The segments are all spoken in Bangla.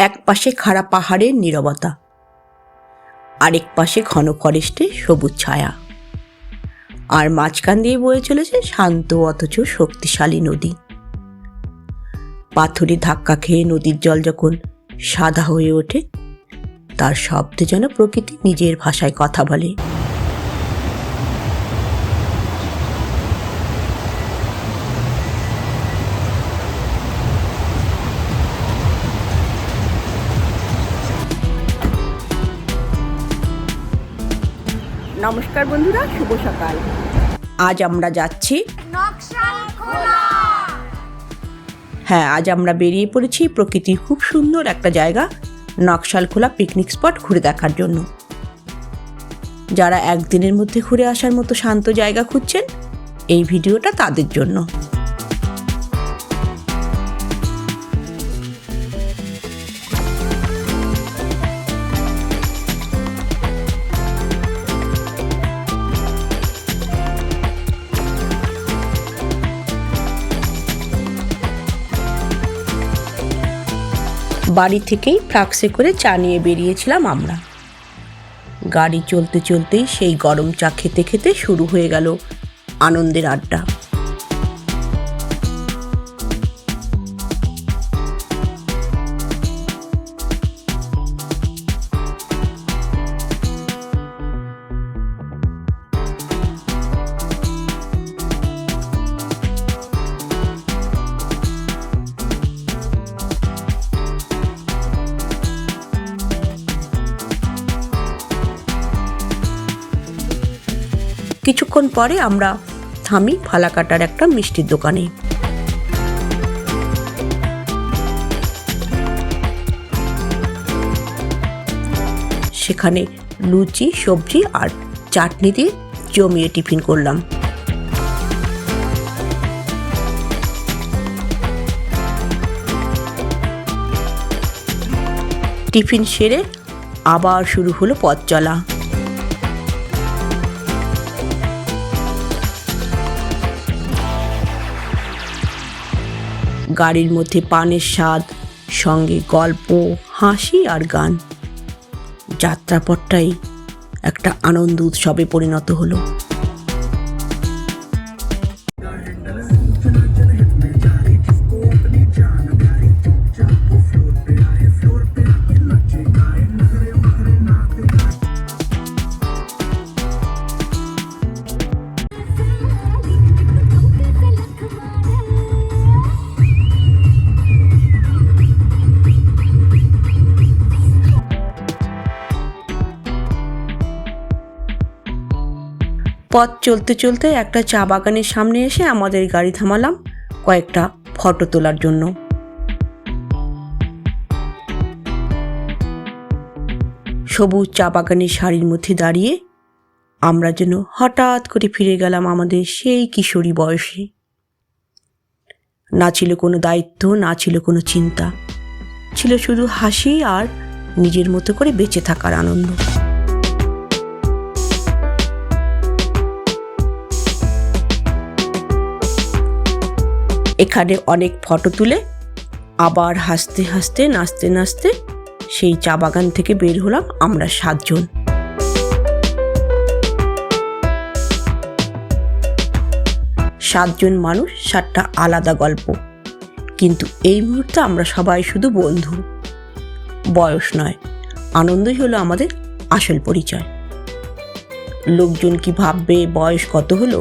এক পাশে খাড়া পাহাড়ের নীরবতা, আরেক পাশে ঘন ফরেস্টে সবুজ ছায়া, আর মাঝখান দিয়ে বয়ে চলেছে শান্ত অথচ শক্তিশালী নদী। পাথরে ধাক্কা খেয়ে নদীর জল যখন সাদা হয়ে ওঠে, তার শব্দে যেন প্রকৃতি নিজের ভাষায় কথা বলে। নমস্কার বন্ধুরা, শুভ সকাল। আজ আমরা যাচ্ছি হ্যাঁ, আজ আমরা বেরিয়ে পড়েছি প্রকৃতির খুব সুন্দর একটা জায়গা নকশালখোলা পিকনিক স্পট ঘুরে দেখার জন্য। যারা একদিনের মধ্যে ঘুরে আসার মতো শান্ত জায়গা খুঁজছেন, এই ভিডিওটা তাদের জন্য। বাড়ি থেকেই ফ্লাক্সে করে চা নিয়ে বেরিয়েছিলাম আমরা। গাড়ি চলতে চলতেই সেই গরম চা খেতে খেতে শুরু হয়ে গেল আনন্দের আড্ডা। কিছুক্ষণ পরে আমরা থামি ফালাকাটার একটা মিষ্টির দোকানে। সেখানে লুচি, সবজি আর চাটনি দিয়ে জমিয়ে টিফিন করলাম। টিফিন সেরে আবার শুরু হলো পথ চলা। গাড়ির মধ্যে পানের স্বাদ, সঙ্গে গল্প, হাসি আর গান। যাত্রাপথটাই একটা আনন্দ উৎসবে পরিণত হলো। পথ চলতে চলতে একটা চা বাগানের সামনে এসে আমাদের গাড়ি থামালাম কয়েকটা ফটো তোলার জন্য। সবুজ চা বাগানের সারির মধ্যে দাঁড়িয়ে আমরা যেন হঠাৎ করে ফিরে গেলাম আমাদের সেই কিশোরী বয়সে। না ছিল কোনো দায়িত্ব, না ছিল কোনো চিন্তা, ছিল শুধু হাসি আর নিজের মতো করে বেঁচে থাকার আনন্দ। এখানে অনেক ফটো তুলে আবার হাসতে হাসতে, নাচতে নাচতে সেই চা বাগান থেকে বের হলাম আমরা 7 জন। সাতজন মানুষ, 7টা আলাদা গল্প, কিন্তু এই মুহূর্তে আমরা সবাই শুধু বন্ধু। বয়স নয়, আনন্দই হলো আমাদের আসল পরিচয়। লোকজন কি ভাববে, বয়স কত হলো,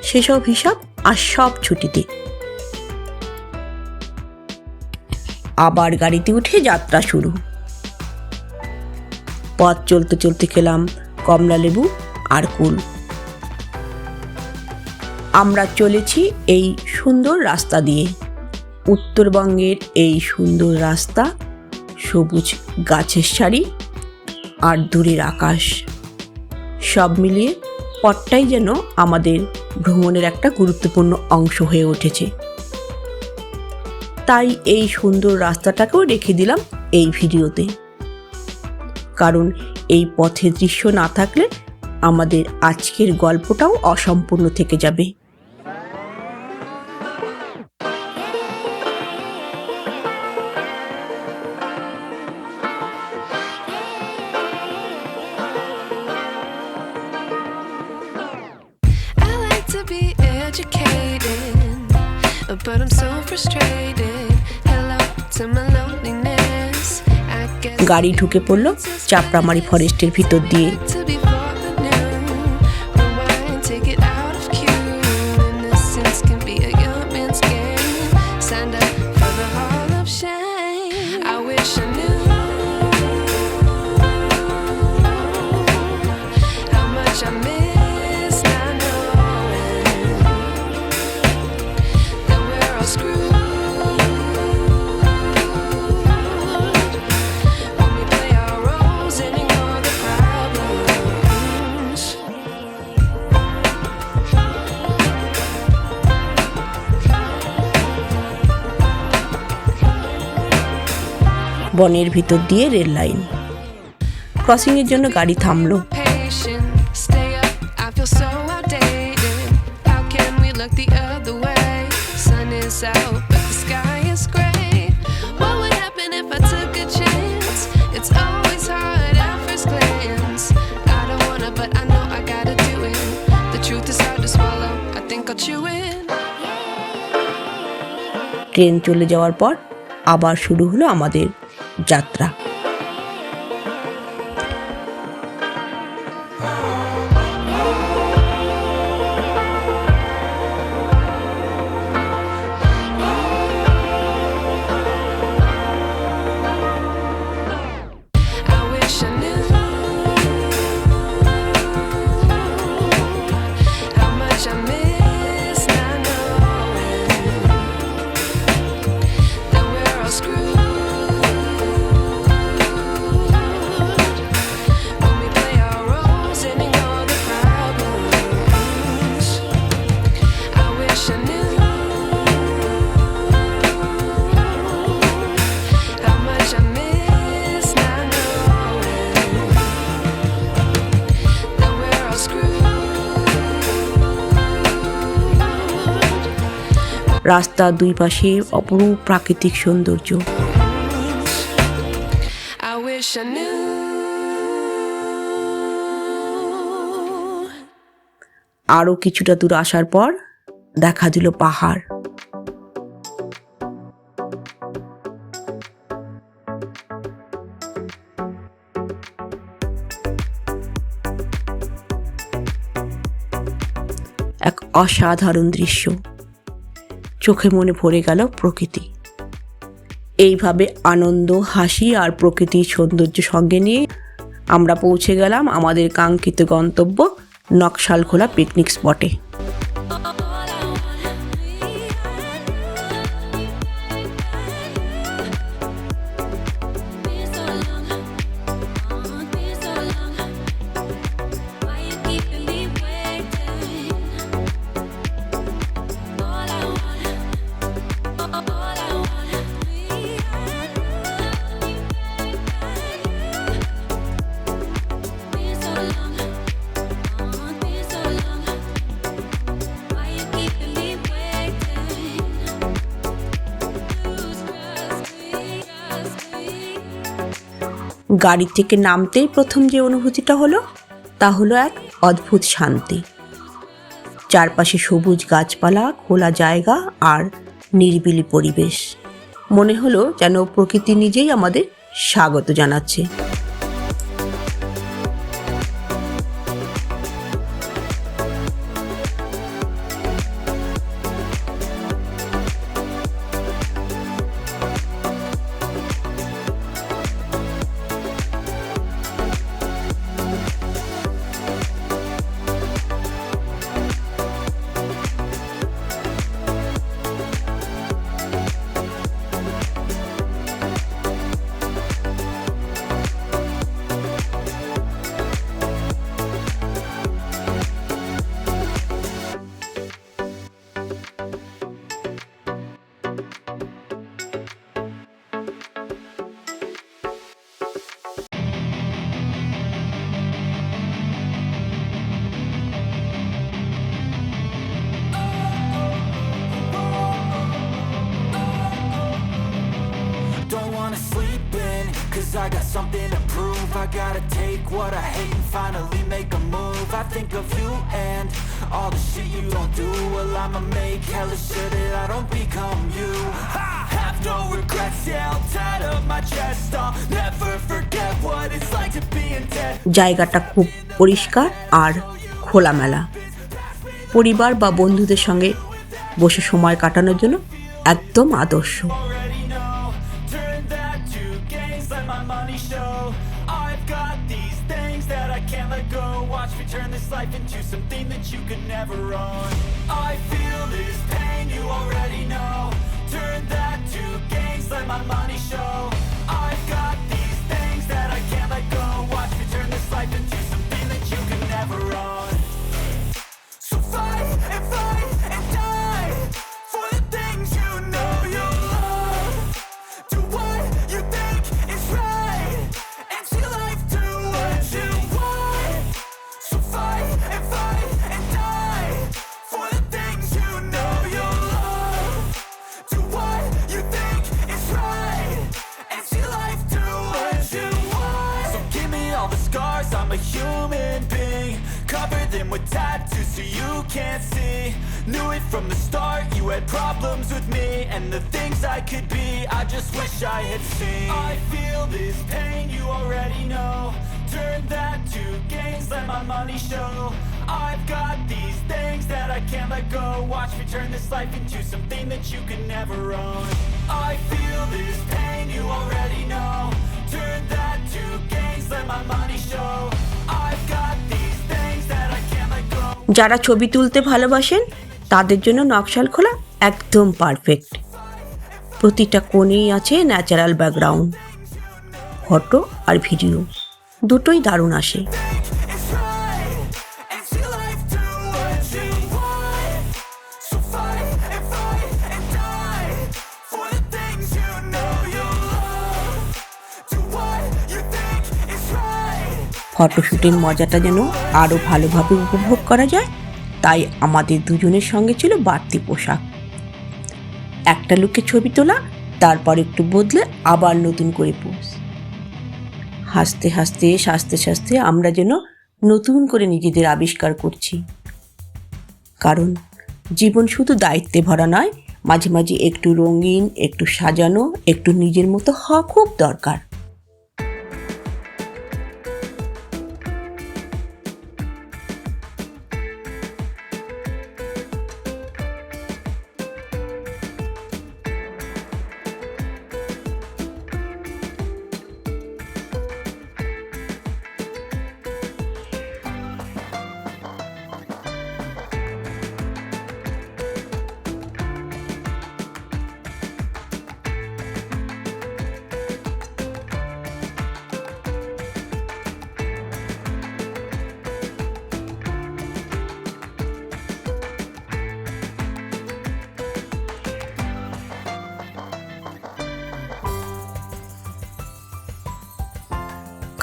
সেসব হিসাব আর সব ছুটিতে। আবার গাড়িতে উঠে যাত্রা শুরু। পথ চলতে চলতে খেলাম কমলা লেবু আর কুল। আমরা চলেছি এই সুন্দর রাস্তা দিয়ে। উত্তরবঙ্গের এই সুন্দর রাস্তা, সবুজ গাছের সারি আর দূরের আকাশ, সব মিলিয়ে পথটাই যেন আমাদের ভ্রমণের একটা গুরুত্বপূর্ণ অংশ হয়ে উঠেছে। তাই এই সুন্দর রাস্তাটাকেও রেখে দিলাম এই ভিডিওতে, কারণ এই পথের দৃশ্য না থাকলে আমাদের আজকের গল্পটাও অসম্পূর্ণ থেকে যাবে। but I'm so frustrated. Hello to my loneliness. I guess গাড়ি ঢুকে পড়লো চাপড়ামারি ফরেস্টের ভিতর দিয়ে। to be for the new. Rewind, take it out of cue. Innocence can be a young man's game. Signed up for the hall of shame. I wish I knew how much I miss not knowing that we're all screwed when we play our roles and ignore the problems. বনের ভিতর দিয়ে রেল লাইন ক্রসিং এর জন্য গাড়ি থামলো। Patient, stay up, I feel so outdated. How can we look the other way? Sun is out, but the sky is gray. What would happen if I took a chance? It's always hard at first glance. I don't wanna, but I know I gotta do it. The truth is hard to swallow, I think I'll chew it. Train চলে যাওয়ার পর আবার শুরু হলো আমাদের যাত্রা। I wish I knew how much I miss not knowing that we're all screwed when we play our roles and ignore the problems. I wish I knew how much I miss not knowing that we're all screwed. রাস্তার দুই পাশে অপরূপ প্রাকৃতিক সৌন্দর্য। I wish I knew. আরও কিছুটা দূর আসার পর দেখা দিল পাহাড়। এক অসাধারণ দৃশ্য, চোখে মনে ভরে গেল প্রকৃতি। এইভাবে আনন্দ, হাসি আর প্রকৃতির সৌন্দর্য সঙ্গে নিয়ে আমরা পৌঁছে গেলাম আমাদের কাঙ্ক্ষিত গন্তব্য নকশালখোলা পিকনিক স্পটে। গাড়ি থেকে নামতেই প্রথম যে অনুভূতিটা হলো তা হলো এক অদ্ভুত শান্তি। চারপাশে সবুজ গাছপালা, খোলা জায়গা আর নিরিবিলি পরিবেশ। মনে হলো যেন প্রকৃতি নিজেই আমাদের স্বাগত জানাচ্ছে। I got something to prove. I gotta take what I hate and finally make a move. I think of you and all the shit you don't do. Well, I'ma make hella sure that I don't become you. I have no regrets, yeah, I'll tie up my chest. I'll never forget what it's like to be in debt. জায়গাটা খুব পরিষ্কার আর খোলামেলা। পরিবার বা বন্ধুদের সঙ্গে বসে সময় কাটানোর জন্য একদম আদর্শ। Already know, turn that to gains, let my money show. I've got these things that I can't let go. Watch me turn this life into something that you could never own. I feel this pain, you already know. Turn that to gains, let my money show. I've got these things that I can't let go. Watch me turn this life into something that you could never own. So fight and die for the things you know you love. Do what you think is right and see life do what you want. So fight and die for the things you know you love. Do what you think is right and see life do what you want. So give me all the scars, I'm a human being. Cover them with tattoos so you can't see. Knew it from the start, you had problems with me and the things I could be, I just wish I had seen. I feel this pain, you already know. Turn that to gains, let my money show. I've got these things that I can't let go. Watch me turn this life into something that you could never own. I feel this pain, you already know. Turn that to gains, let my money show. I've got these things that I can't let go. যারা ছবি তুলতে ভালোবাসেন তাদের জন্য নকশালখোলা একদম পারফেক্ট। প্রতিটা কোণেই আছে ন্যাচারাল ব্যাকগ্রাউন্ড, ফটো আর ভিডিও দুটোই দারুণ আসে। It's right and see life do what you want. So fight and die for the things you know you love. Do what you think is right. ফটোশ্যুটের মজাটা যেন আরও ভালোভাবে উপভোগ করা যায়, তাই আমাদের দুজনের সঙ্গে ছিল বাড়তি পোশাক। একটা লুকে ছবি তোলা, তারপর একটু বদলে আবার নতুন করে পোজ। হাসতে হাসতে সাজতে সাজতে আমরা যেন নতুন করে নিজেদের আবিষ্কার করছি। কারণ জীবন শুধু দায়িত্বে ভরা নয়, মাঝে মাঝে একটু রঙিন, একটু সাজানো, একটু নিজের মতো হওয়া খুব দরকার।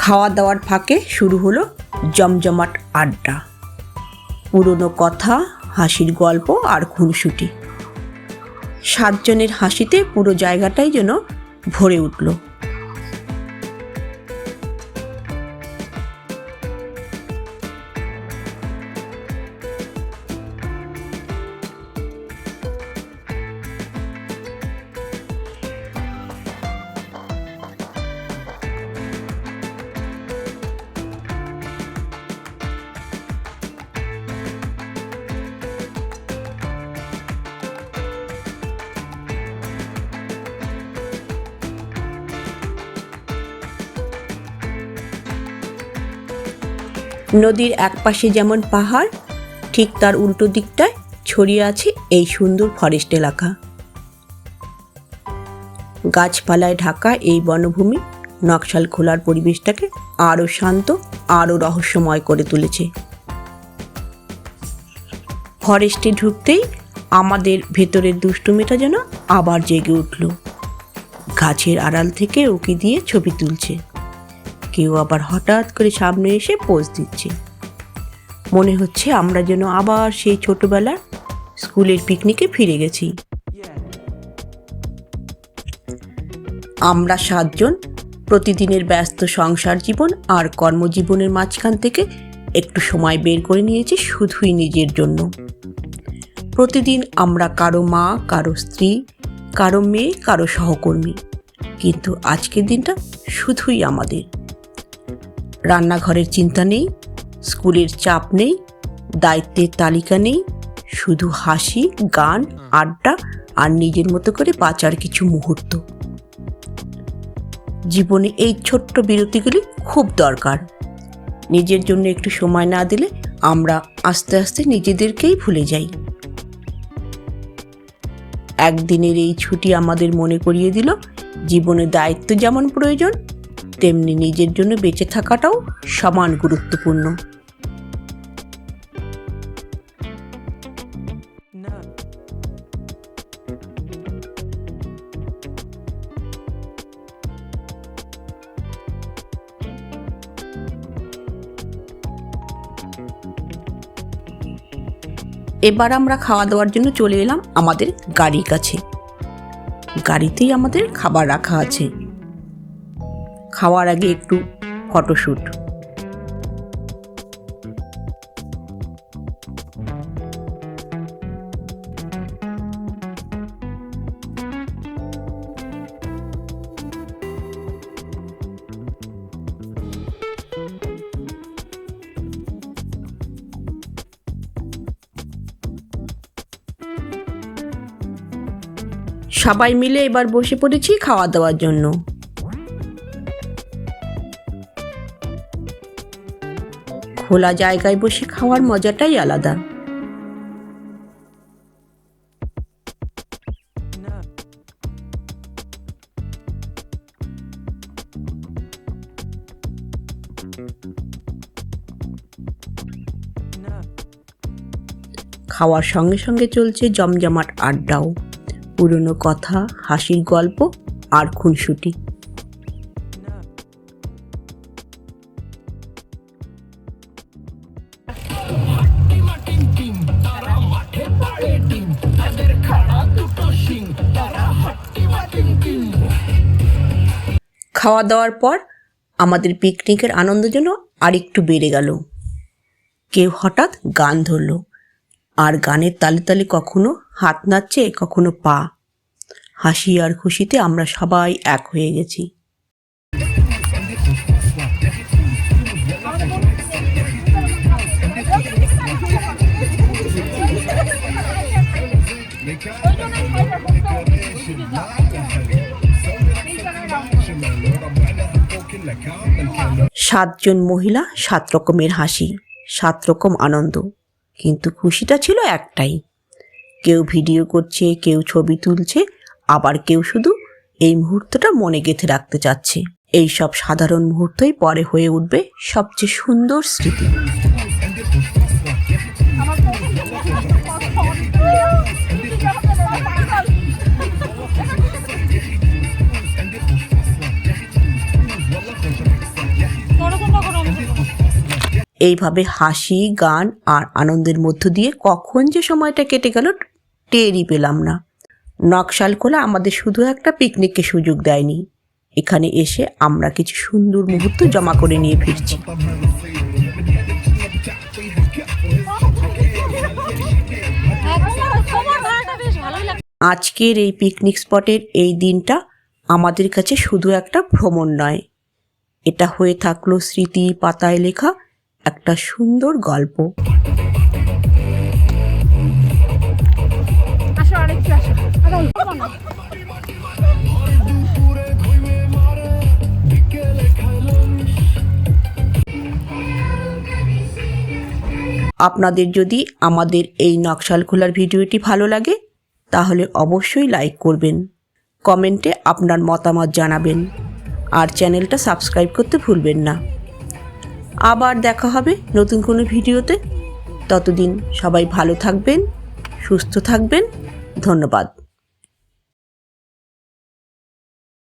খাওয়া দাওয়ার ফাঁকে শুরু হলো জমজমাট আড্ডা, পুরনো কথা, হাসির গল্প আর খুনসুটি। 7 জনের হাসিতে পুরো জায়গাটাই যেন ভরে উঠল। নদীর একপাশে যেমন পাহাড়, ঠিক তার উল্টো দিকটায় ছড়িয়ে আছে এই সুন্দর ফরেস্ট এলাকা। গাছপালায় ঢাকা এই বনভূমি নকশালখোলার পরিবেশটাকে আরও শান্ত, আরও রহস্যময় করে তুলেছে। ফরেস্টে ঢুকতেই আমাদের ভেতরের দুষ্টুমিটা যেন আবার জেগে উঠল। গাছের আড়াল থেকে উঁকি দিয়ে ছবি তুলছে, কেউ আবার হঠাৎ করে সামনে এসে পোজ দিচ্ছে। মনে হচ্ছে আমরা যেন আবার সেই ছোটবেলার স্কুলের পিকনিকে ফিরে গেছি। আমরা 7 জন প্রতিদিনের ব্যস্ত সংসার জীবন আর কর্মজীবনের মাঝখান থেকে একটু সময় বের করে নিয়েছি শুধুই নিজের জন্য। প্রতিদিন আমরা কারো মা, কারো স্ত্রী, কারো মেয়ে, কারো সহকর্মী, কিন্তু আজকের দিনটা শুধুই আমাদের। রান্নাঘরের চিন্তা নেই, স্কুলের চাপ নেই, দায়িত্বের তালিকা নেই, শুধু হাসি, গান, আড্ডা আর নিজের মতো করে বাঁচার কিছু মুহূর্ত। জীবনে এই ছোট্ট বিরতিগুলি খুব দরকার। নিজের জন্য একটু সময় না দিলে আমরা আস্তে আস্তে নিজেদেরকেই ভুলে যাই। একদিনের এই ছুটি আমাদের মনে করিয়ে দিল জীবনে দায়িত্ব যেমন প্রয়োজন, তেমনি নিজের জন্য বেঁচে থাকাটাও সমান গুরুত্বপূর্ণ। এবার আমরা খাওয়া দাওয়ার জন্য চলে এলাম আমাদের গাড়ির কাছে। গাড়িতেই আমাদের খাবার রাখা আছে। খাওয়ার আগে একটু ফটোশ্যুট। সবাই মিলে এবার বসে পড়েছি খাওয়া দাওয়ার জন্য। খোলা জায়গায় বসে খাওয়ার মজাটাই আলাদা। খাওয়ার সঙ্গে সঙ্গে চলছে জমজমাট আড্ডাও, পুরনো কথা, হাসির গল্প আর খুনসুটি। খাওয়া দাওয়ার পর আমাদের পিকনিকের আনন্দ যেন আরেকটু বেড়ে গেল। কেউ হঠাৎ গান ধরলো, আর গানের তালে তালে কখনো হাত নাচছে, কখনো পা। হাসি আর খুশিতে আমরা সবাই এক হয়ে গেছি। সাতজন মহিলা, 7 রকমের হাসি, 7 রকম আনন্দ, কিন্তু খুশিটা ছিল একটাই। কেউ ভিডিও করছে, কেউ ছবি তুলছে, আবার কেউ শুধু এই মুহূর্তটা মনে গেঁথে রাখতে চাচ্ছে। এই সব সাধারণ মুহূর্তই পরে হয়ে উঠবে সবচেয়ে সুন্দর স্মৃতি। এইভাবে হাসি, গান আর আনন্দের মধ্য দিয়ে কখন যে সময়টা কেটে গেল টেরই পেলাম না। নকশালখোলা আমাদের শুধু একটা পিকনিককে সুযোগ দেয়নি, এখানে এসে আমরা কিছু সুন্দর মুহূর্ত জমা করে নিয়ে ফিরছি। আজকের এই পিকনিক স্পটের এই দিনটা আমাদের কাছে শুধু একটা ভ্রমণ নয়, এটা হয়ে থাকলো স্মৃতি পাতায় লেখা একটা সুন্দর গল্প। আপনাদের যদি আমাদের এই নকশালখোলার ভিডিওটি ভালো লাগে তাহলে অবশ্যই লাইক করবেন, কমেন্টে আপনার মতামত জানাবেন, আর চ্যানেলটা সাবস্ক্রাইব করতে ভুলবেন না। আবার দেখা হবে নতুন কোনো ভিডিওতে। ততদিন সবাই ভালো থাকবেন, সুস্থ থাকবেন। ধন্যবাদ।